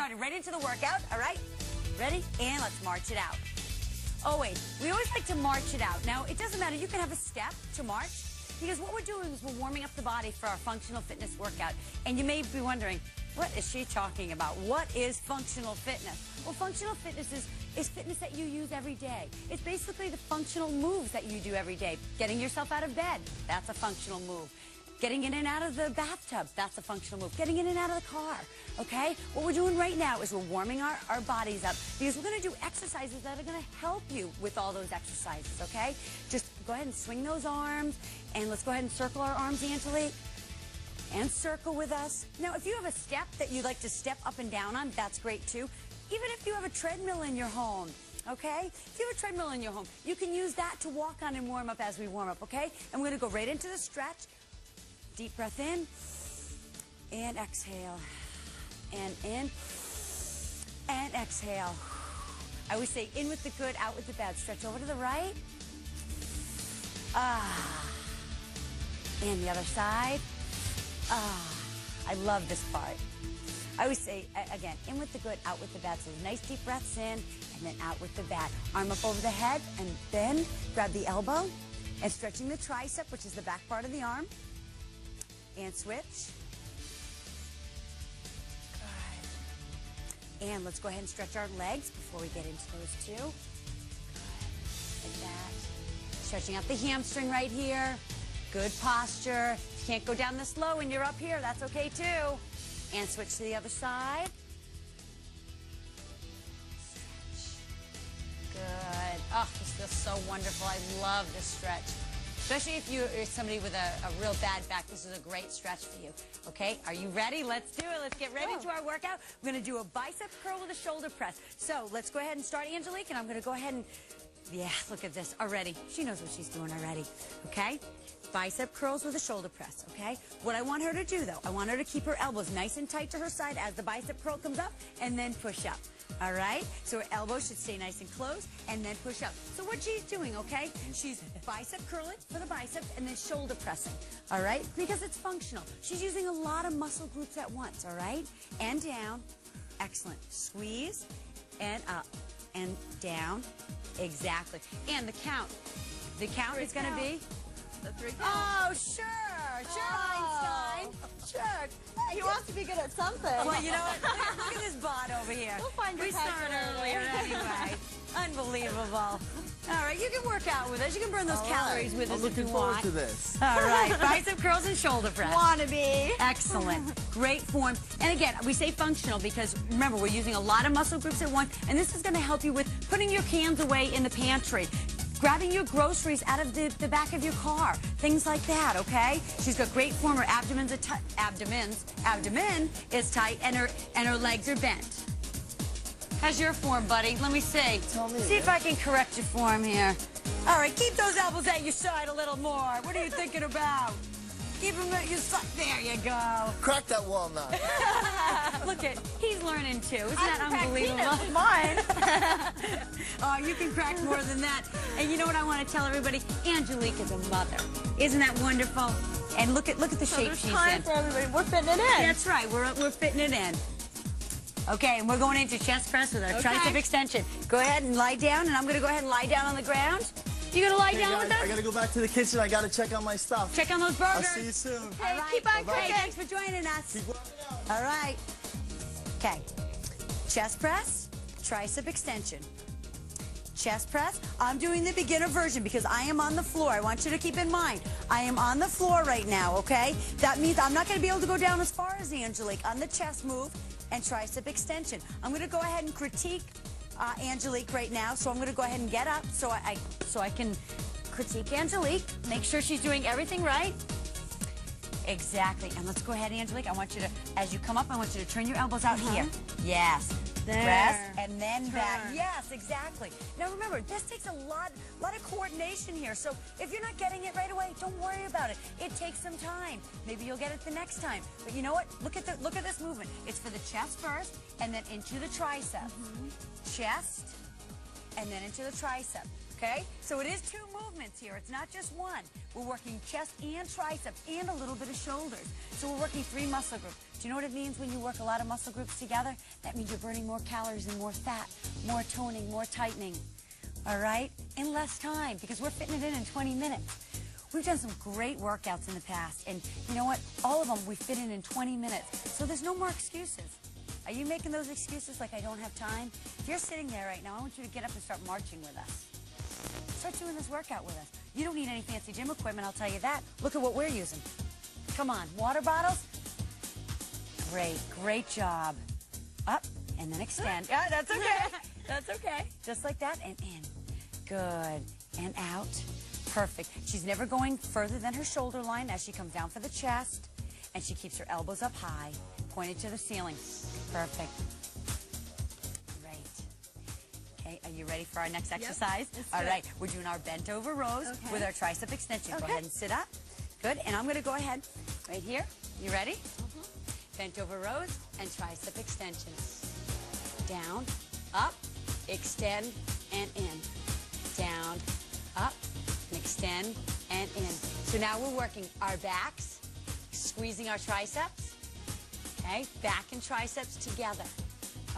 started right into the workout, all right? Ready? And let's march it out. Oh, wait. We always like to march it out. Now, it doesn't matter. You can have a step to march because what we're doing is we're warming up the body for our functional fitness workout. And you may be wondering, what is she talking about? What is functional fitness? Well, functional fitness is fitness that you use every day. It's basically the functional moves that you do every day. Getting yourself out of bed, that's a functional move. Getting in and out of the bathtub, that's a functional move. Getting in and out of the car, okay? What we're doing right now is we're warming our bodies up because we're going to do exercises that are going to help you with all those exercises, okay? Just go ahead and swing those arms, and let's go ahead and circle our arms, Angelique. And circle with us. Now, if you have a step that you'd like to step up and down on, that's great too. Even if you have a treadmill in your home, okay? If you have a treadmill in your home, you can use that to walk on and warm up as we warm up, okay? And we're going to go right into the stretch. Deep breath in and exhale. And in and exhale. I always say in with the good, out with the bad. Stretch over to the right. And the other side. I love this part. I always say, again, in with the good, out with the bad. So nice deep breaths in, and then out with the bad. Arm up over the head, and then grab the elbow, and stretching the tricep, which is the back part of the arm. And switch. Good. And let's go ahead and stretch our legs before we get into those two. Good. Like that. Stretching out the hamstring right here. Good posture. If you can't go down this low and you're up here, that's okay too. And switch to the other side. Stretch. Good. Oh, this feels so wonderful. I love this stretch. Especially if you're somebody with a real bad back, this is a great stretch for you. Okay, are you ready? Let's do it. Let's get right into our workout. We're going to do a bicep curl with a shoulder press. So let's go ahead and start, Angelique, and I'm going to go ahead and, yeah, look at this already. She knows what she's doing already. Okay, bicep curls with a shoulder press, okay? What I want her to do, though, I want her to keep her elbows nice and tight to her side as the bicep curl comes up, and then push up. All right, so her elbows should stay nice and closed, and then push up. So what she's doing, okay, she's bicep curling for the bicep, and then shoulder pressing, all right, because it's functional. She's using a lot of muscle groups at once, all right, and down, excellent. Squeeze, and up, and down, exactly. And the count is going to be? The 3 count. Oh, sure, Einstein, sure. He wants to be good at something. Well, you know what? Look at this bod over here. We'll find your We started earlier anyway. Unbelievable. All right, you can work out with us. You can burn those calories with us if you want. I'm looking forward to this. All right, bicep curls and shoulder press. Wannabe. Excellent. Great form. And again, we say functional because, remember, we're using a lot of muscle groups at once, and this is going to help you with putting your cans away in the pantry, grabbing your groceries out of the back of your car, things like that, okay? She's got great form. Her abdomen is tight, and her legs are bent. How's your form, buddy? Let me see. Tell me. See if I can correct your form here. All right, keep those elbows at your side a little more. What are you thinking about? Keep them at your side. There you go. Crack that walnut. Look at, he's learning too. Isn't that unbelievable? Mine. Oh, you can crack more than that. And you know what I want to tell everybody? Angelique is a mother. Isn't that wonderful? And look at the shape she's in. There's time for everybody. We're fitting it in. That's right. We're fitting it in. Okay, and we're going into chest press with our tricep extension. Go ahead and lie down, and I'm going to go ahead and lie down on the ground. You going to lie down with us? I got to go back to the kitchen. I got to check on my stuff. Check on those burgers. I'll see you soon. Hey, All right. keep on cooking. Hey, thanks for joining us. Keep working out. All right. Okay. Chest press, tricep extension. Chest press. I'm doing the beginner version because I am on the floor. I want you to keep in mind, I am on the floor right now, okay? That means I'm not going to be able to go down as far as Angelique on the chest move and tricep extension. I'm going to go ahead and critique Angelique right now, so I'm going to go ahead and get up so I can critique Angelique, make sure she's doing everything right. Exactly. And let's go ahead, Angelique. I want you to, as you come up, I want you to turn your elbows out here. Yes. There. Press and then back. Yes, exactly. Now remember, this takes a lot of coordination here. So if you're not getting it right away, don't worry about it. It takes some time. Maybe you'll get it the next time. But you know what? Look at this movement. It's for the chest first, and then into the tricep. Chest, and then into the tricep. Okay, so it is 2 movements here. It's not just one. We're working chest and triceps and a little bit of shoulders. So we're working 3 muscle groups. Do you know what it means when you work a lot of muscle groups together? That means you're burning more calories and more fat, more toning, more tightening. All right, in less time, because we're fitting it in 20 minutes. We've done some great workouts in the past, and you know what? All of them we fit in 20 minutes. So there's no more excuses. Are you making those excuses like I don't have time? If you're sitting there right now, I want you to get up and start marching with us. Start doing this workout with us. You don't need any fancy gym equipment, I'll tell you that. Look at what we're using. Come on, water bottles. Great, great job. Up, and then extend. Yeah, that's okay. That's okay. Just like that, and in. Good, and out. Perfect. She's never going further than her shoulder line as she comes down for the chest, and she keeps her elbows up high, pointed to the ceiling. Perfect. Okay, are you ready for our next exercise? Yep, all right, we're doing our bent over rows with our tricep extension. Okay. Go ahead and sit up. Good, and I'm going to go ahead right here. You ready? Bent over rows and tricep extensions. Down, up, extend, and in. Down, up, and extend, and in. So now we're working our backs, squeezing our triceps. Okay, back and triceps together.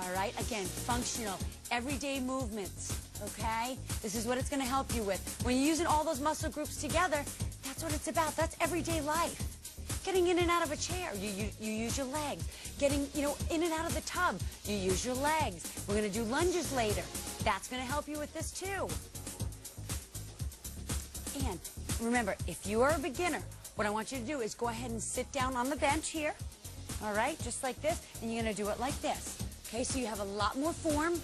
All right, again, functional, everyday movements, okay? This is what it's going to help you with. When you're using all those muscle groups together, that's what it's about. That's everyday life. Getting in and out of a chair, you use your legs. Getting, in and out of the tub, you use your legs. We're going to do lunges later. That's going to help you with this too. And remember, if you are a beginner, what I want you to do is go ahead and sit down on the bench here, all right, just like this, and you're going to do it like this. Okay, so you have a lot more form,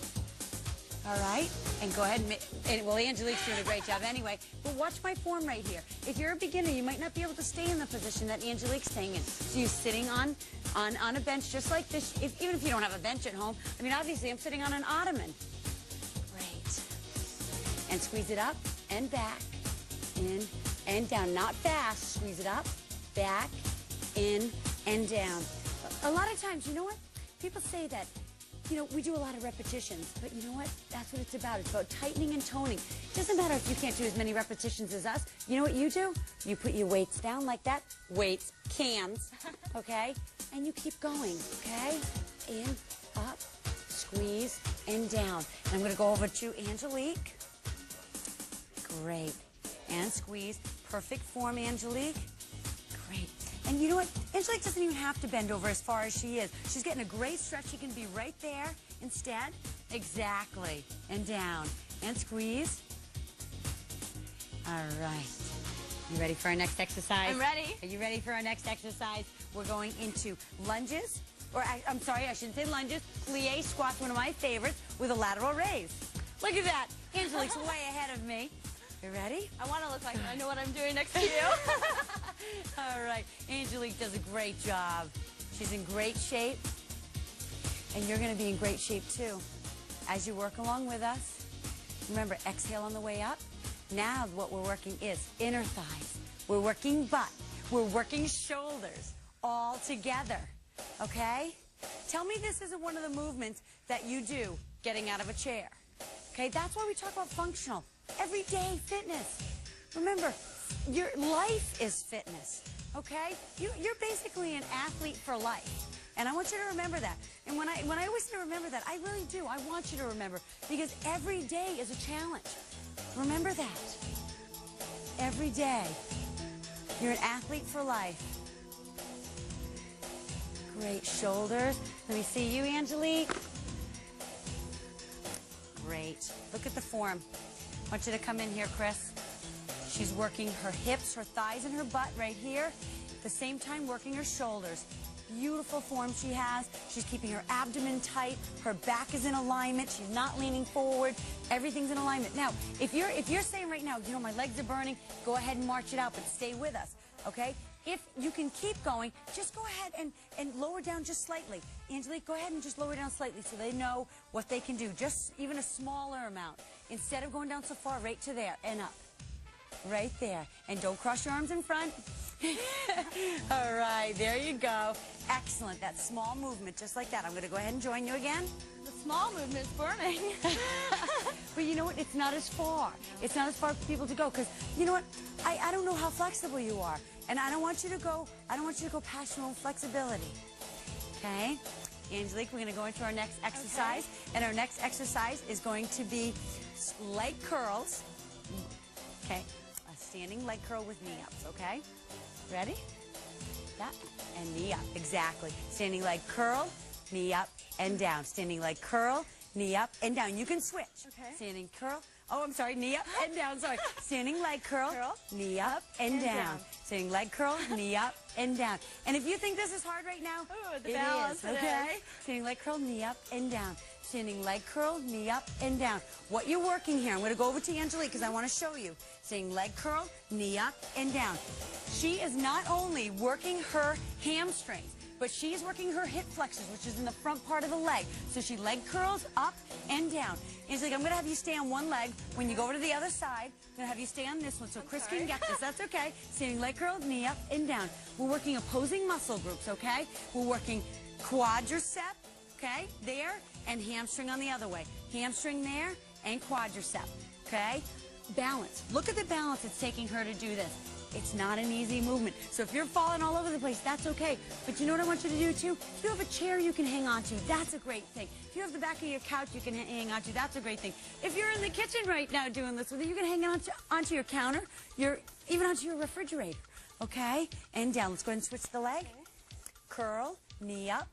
all right? And go ahead and well, Angelique's doing a great job anyway, but watch my form right here. If you're a beginner, you might not be able to stay in the position that Angelique's staying in. So you're sitting on a bench just like this, even if you don't have a bench at home. I mean, obviously, I'm sitting on an ottoman. Great. And squeeze it up and back, in and down. Not fast, squeeze it up, back, in, and down. A lot of times, you know what? People say that, we do a lot of repetitions, but you know what? That's what it's about. It's about tightening and toning. It doesn't matter if you can't do as many repetitions as us. You know what you do? You put your weights down like that. Weights, cans, okay? And you keep going, okay? In, up, squeeze, and down. And I'm going to go over to Angelique. Great. And squeeze. Perfect form, Angelique. Great. And you know what? Angelique doesn't even have to bend over as far as she is. She's getting a great stretch. She can be right there instead. Exactly. And down. And squeeze. All right. You ready for our next exercise? I'm ready. Are you ready for our next exercise? We're going into lunges. Or, I'm sorry, I shouldn't say lunges. Plie squats, one of my favorites, with a lateral raise. Look at that. Angelique's way ahead of me. You ready? I want to look like I know what I'm doing next to you. All right. Angelique does a great job. She's in great shape. And you're going to be in great shape, too. As you work along with us, remember, exhale on the way up. Now what we're working is inner thighs. We're working butt. We're working shoulders all together. Okay? Tell me this isn't one of the movements that you do getting out of a chair. Okay? That's why we talk about functional. Everyday fitness. Remember, your life is fitness, okay? You're basically an athlete for life, and I want you to remember that. And when I always remember that, I really do. I want you to remember, because every day is a challenge. Remember that. Every day, you're an athlete for life. Great shoulders. Let me see you, Angelique. Great. Look at the form. I want you to come in here, Chris. She's working her hips, her thighs, and her butt right here. At the same time, working her shoulders. Beautiful form she has. She's keeping her abdomen tight. Her back is in alignment. She's not leaning forward. Everything's in alignment. Now, if you're saying right now, my legs are burning, go ahead and march it out, but stay with us, okay? If you can keep going, just go ahead and lower down just slightly. Angelique, go ahead and just lower down slightly so they know what they can do. Just even a smaller amount. Instead of going down so far, right to there and up. Right there. And don't cross your arms in front. All right, there you go. Excellent. That small movement, just like that. I'm going to go ahead and join you again. The small movement's burning. But you know what? It's not as far. It's not as far for people to go because you know what? I don't know how flexible you are, and I don't want you to go past your own flexibility. Okay, Angelique, we're going to go into our next exercise, and our next exercise is going to be leg curls. Okay, a standing leg curl with knee ups. Okay, ready? That and knee up. Exactly. Standing leg curl, knee up and down. Standing leg curl, knee up and down. You can switch. Okay. Standing curl. Oh, I'm sorry. Knee up and down. Sorry. Standing leg curl, knee up and down. Standing leg curl, knee up and down. And if you think this is hard right now, ooh, the it balance, is. Okay. Standing leg curl, knee up and down. Standing leg curl, knee up and down. What you're working here, I'm going to go over to Angelique because I want to show you. Standing leg curl, knee up and down. She is not only working her hamstrings, but she's working her hip flexors, which is in the front part of the leg. So she leg curls up and down. Angelique, I'm going to have you stay on one leg. When you go over to the other side, I'm going to have you stay on this one so Chris can get this. That's okay. Standing leg curl, knee up and down. We're working opposing muscle groups, okay? We're working quadricep, okay, there, and hamstring on the other way. Hamstring there and quadricep, okay? Balance. Look at the balance it's taking her to do this. It's not an easy movement. So if you're falling all over the place, that's okay. But you know what I want you to do too? If you have a chair you can hang on to, that's a great thing. If you have the back of your couch you can hang on to, that's a great thing. If you're in the kitchen right now doing this with you, you can hang on onto your counter, even onto your refrigerator. Okay? And down. Let's go ahead and switch the leg. Curl, knee up,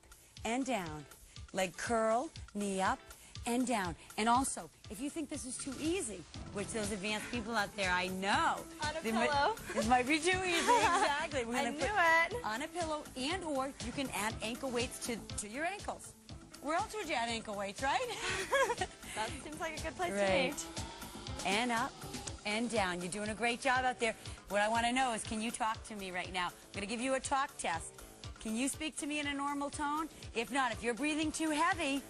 and down. Leg curl, knee up, and down. And also, if you think this is too easy, which those advanced people out there, I know. On a pillow. This might be too easy, exactly. We're I gonna knew put it. on a pillow, and or you can add ankle weights to your ankles. Where else would you add ankle weights, right? That seems like a good place to Great. be. And up and down. You're doing a great job out there. What I want to know is, can you talk to me right now? I'm going to give you a talk test. Can you speak to me in a normal tone? If not, if you're breathing too heavy,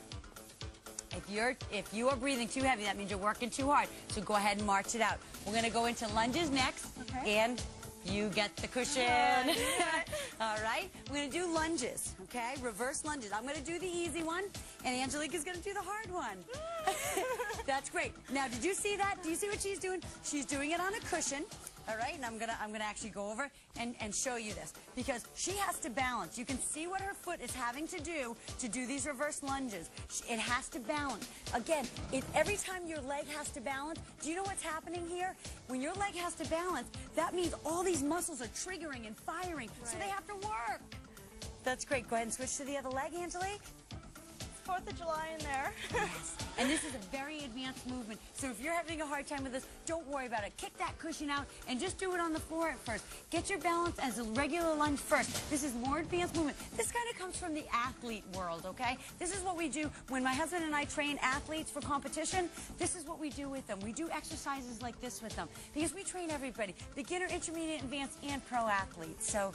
if you are breathing too heavy, that means you're working too hard. So go ahead and march it out. We're going to go into lunges next, and you get the cushion. All right? We're going to do lunges, okay? Reverse lunges. I'm going to do the easy one, and Angelique is going to do the hard one. That's great. Now, did you see that? Do you see what she's doing? She's doing it on a cushion. All right, and I'm gonna actually go over and show you this because she has to balance. You can see what her foot is having to do these reverse lunges. It has to balance. Again, every time your leg has to balance, do you know what's happening here? When your leg has to balance, that means all these muscles are triggering and firing, so they have to work. That's great. Go ahead and switch to the other leg, Angelique. 4th of July in there. Yes. And this is a very advanced movement. So if you're having a hard time with this, don't worry about it. Kick that cushion out and just do it on the floor at first. Get your balance as a regular lunge first. This is more advanced movement. This kind of comes from the athlete world, okay? This is what we do when my husband and I train athletes for competition. This is what we do with them. We do exercises like this with them because we train everybody, beginner, intermediate, advanced, and pro athletes. So,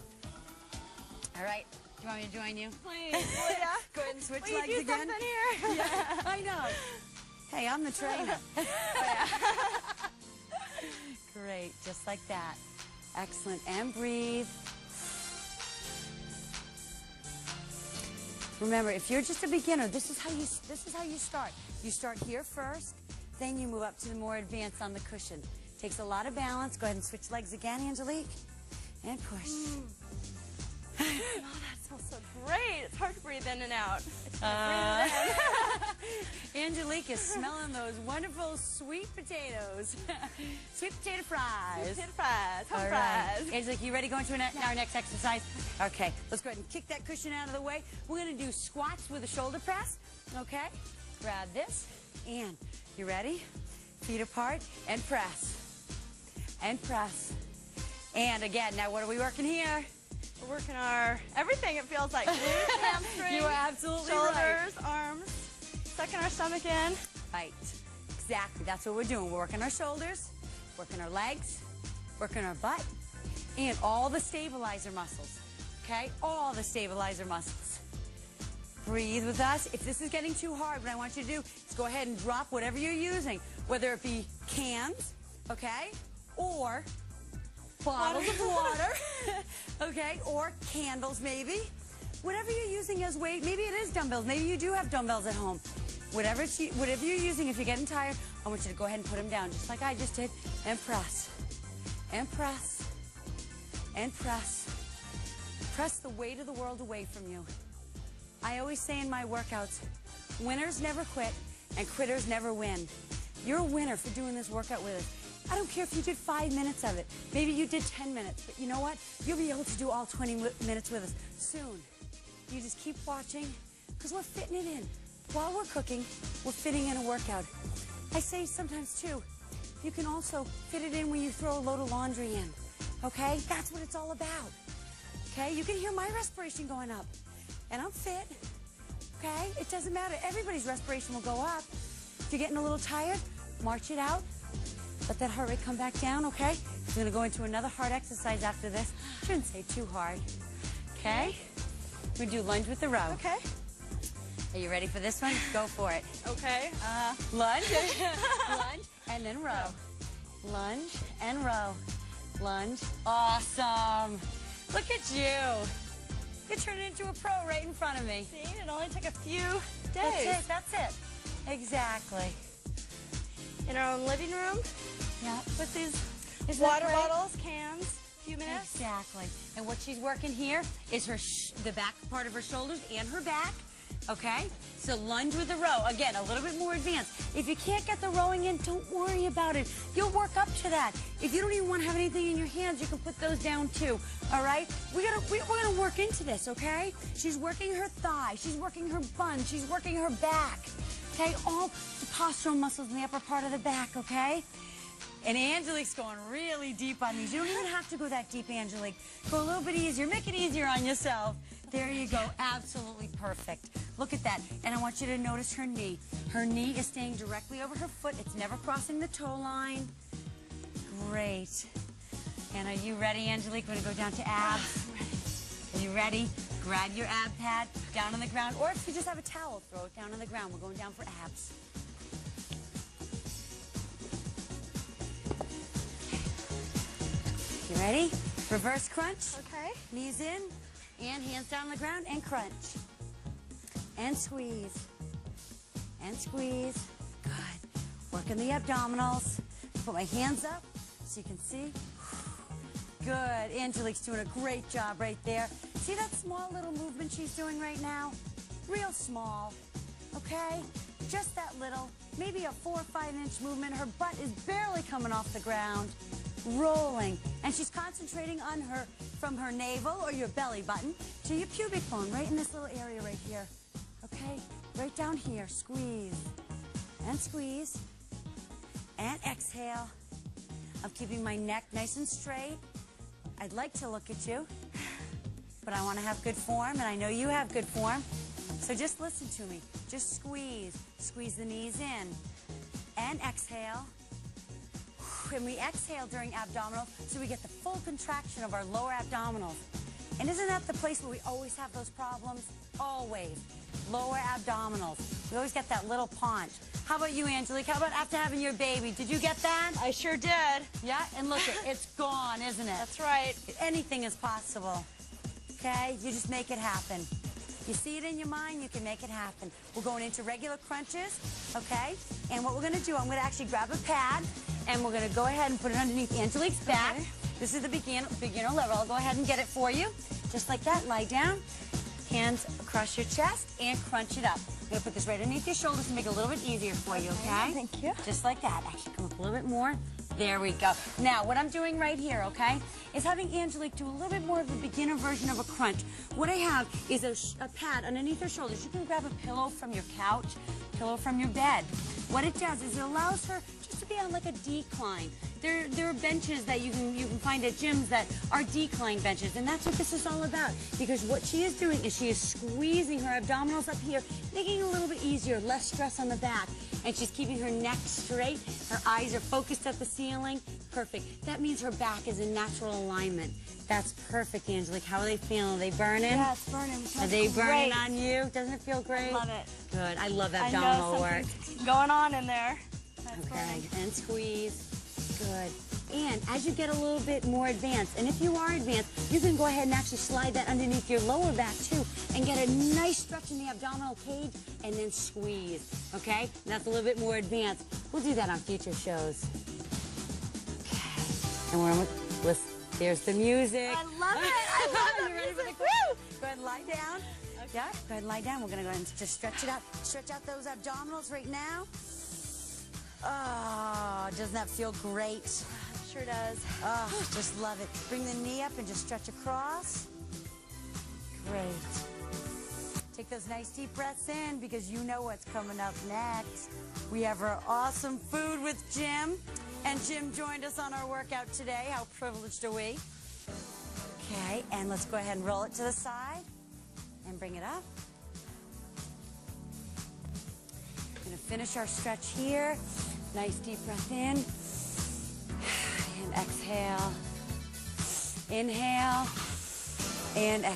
all right. Do you want me to join you? Please. Well, yeah. Go ahead and switch Will legs you do again. something here? Yeah, I know. Hey, I'm the trainer. Great, just like that. Excellent. And breathe. Remember, if you're just a beginner, this is how you start. You start here first, then you move up to the more advanced on the cushion. Takes a lot of balance. Go ahead and switch legs again, Angelique. And push. Oh, that smells so great. It's hard to breathe in and out. Breathe in. Angelique is smelling those wonderful sweet potatoes. Sweet potato fries. Sweet potato fries. Home All fries. right. Angelique, you ready to go into our next exercise? Okay, let's go ahead and kick that cushion out of the way. We're going to do squats with a shoulder press. Okay, grab this, and you ready? Feet apart, and press. And press. And again, now what are we working here? We're working our everything, it feels like. Glutes, hamstrings, You are absolutely shoulders, right. arms, sucking our stomach in. Right. Exactly. That's what we're doing. We're working our shoulders, working our legs, working our butt, and all the stabilizer muscles. Okay? All the stabilizer muscles. Breathe with us. If this is getting too hard, what I want you to do is go ahead and drop whatever you're using, whether it be cans, okay, or bottles of water, okay, or candles maybe. Whatever you're using as weight, maybe it is dumbbells. Maybe you do have dumbbells at home. Whatever you're using, if you're getting tired, I want you to go ahead and put them down, just like I just did, and press, and press, and press. Press the weight of the world away from you. I always say in my workouts, winners never quit, and quitters never win. You're a winner for doing this workout with us. I don't care if you did 5 minutes of it. Maybe you did 10 minutes, but you know what? You'll be able to do all 20 minutes with us soon. You just keep watching, because we're fitting it in. While we're cooking, we're fitting in a workout. I say sometimes, too, you can also fit it in when you throw a load of laundry in, okay? That's what it's all about, okay? You can hear my respiration going up, and I'm fit, okay? It doesn't matter. Everybody's respiration will go up. If you're getting a little tired, march it out. Let that heart rate come back down, okay? We're going to go into another hard exercise after this. Shouldn't say too hard, okay? We're going to do lunge with the row. Okay. Are you ready for this one? Go for it. Okay. Lunge, lunge, and then row. Lunge and row. Lunge. Awesome. Look at you. You turned into a pro right in front of me. See, it only took a few days. That's it. That's it. Exactly. In our own living room, Yeah. With these water bottles, cans, a few minutes. Exactly. And what she's working here is her the back part of her shoulders and her back. Okay? So lunge with the row. Again, a little bit more advanced. If you can't get the rowing in, don't worry about it. You'll work up to that. If you don't even want to have anything in your hands, you can put those down too. All right? We're gonna work into this, okay? She's working her thigh. She's working her bun. She's working her back. Okay? All the postural muscles in the upper part of the back, okay? And Angelique's going really deep on these. You don't even have to go that deep, Angelique. Go a little bit easier. Make it easier on yourself. There you go. Absolutely perfect. Look at that. And I want you to notice her knee. Her knee is staying directly over her foot. It's never crossing the toe line. Great. And are you ready, Angelique? We're going to go down to abs. Are you ready? Grab your ab pad down on the ground. Or if you just have a towel, throw it down on the ground. We're going down for abs. You ready? Reverse crunch. Okay. Knees in and hands down on the ground and crunch. And squeeze. And squeeze. Good. Working the abdominals. Put my hands up so you can see. Good. Angelique's doing a great job right there. See that small little movement she's doing right now? Real small. Okay? Just that little. Maybe a 4 or 5 inch movement. Her butt is barely coming off the ground. Rolling. And she's concentrating on from her navel or your belly button to your pubic bone, right in this little area right here. Okay? Right down here. Squeeze. And squeeze. And exhale. I'm keeping my neck nice and straight. I'd like to look at you, but I want to have good form, and I know you have good form. So just listen to me. Just squeeze. Squeeze the knees in. And exhale. And we exhale during abdominal, so we get the full contraction of our lower abdominals. And isn't that the place where we always have those problems? Always. Lower abdominals. We always get that little paunch. How about you, Angelique? How about after having your baby? Did you get that? I sure did. Yeah? And look, it's gone, isn't it? That's right. Anything is possible. Okay? You just make it happen. You see it in your mind, you can make it happen. We're going into regular crunches, okay? And what we're going to do, I'm going to actually grab a pad, and we're going to go ahead and put it underneath Angelique's back. Okay. This is the beginner level. I'll go ahead and get it for you. Just like that, lie down. Hands across your chest and crunch it up. I'm going to put this right underneath your shoulders to make it a little bit easier for you, okay? Thank you. Just like that. Actually, come up a little bit more. There we go. Now, what I'm doing right here, okay, is having Angelique do a little bit more of a beginner version of a crunch. What I have is a pad underneath her shoulders. You can grab a pillow from your couch, pillow from your bed. What it does is it allows her just to be on like a decline. There are benches that you can find at gyms that are decline benches, and that's what this is all about. Because what she is doing is she is squeezing her abdominals up here, making it a little bit easier, less stress on the back, and she's keeping her neck straight. Her eyes are focused at the ceiling. Perfect. That means her back is in natural alignment. That's perfect, Angelique. How are they feeling? Are they burning? Yeah, it's burning. Are they burning on you? Doesn't it feel great? I love it. Good. I love I abdominal know work. something's going on in there. That's Okay. burning. And squeeze. Good. And as you get a little bit more advanced, and if you are advanced, you can go ahead and actually slide that underneath your lower back too and get a nice stretch in the abdominal cage and then squeeze, okay? And that's a little bit more advanced. We'll do that on future shows. Okay. And there's the music. I love it. I love You ready for the music. Woo! Go ahead and lie down. Okay. Yeah, go ahead and lie down. We're going to go ahead and just stretch it out. Stretch out those abdominals right now. Oh, doesn't that feel great? Sure does. Oh, just love it. Bring the knee up and just stretch across. Great. Take those nice deep breaths in because you know what's coming up next. We have our awesome food with Jim. And Jim joined us on our workout today. How privileged are we? Okay, and let's go ahead and roll it to the side and bring it up. We're going to finish our stretch here. Nice deep breath in. And exhale. Inhale. And exhale.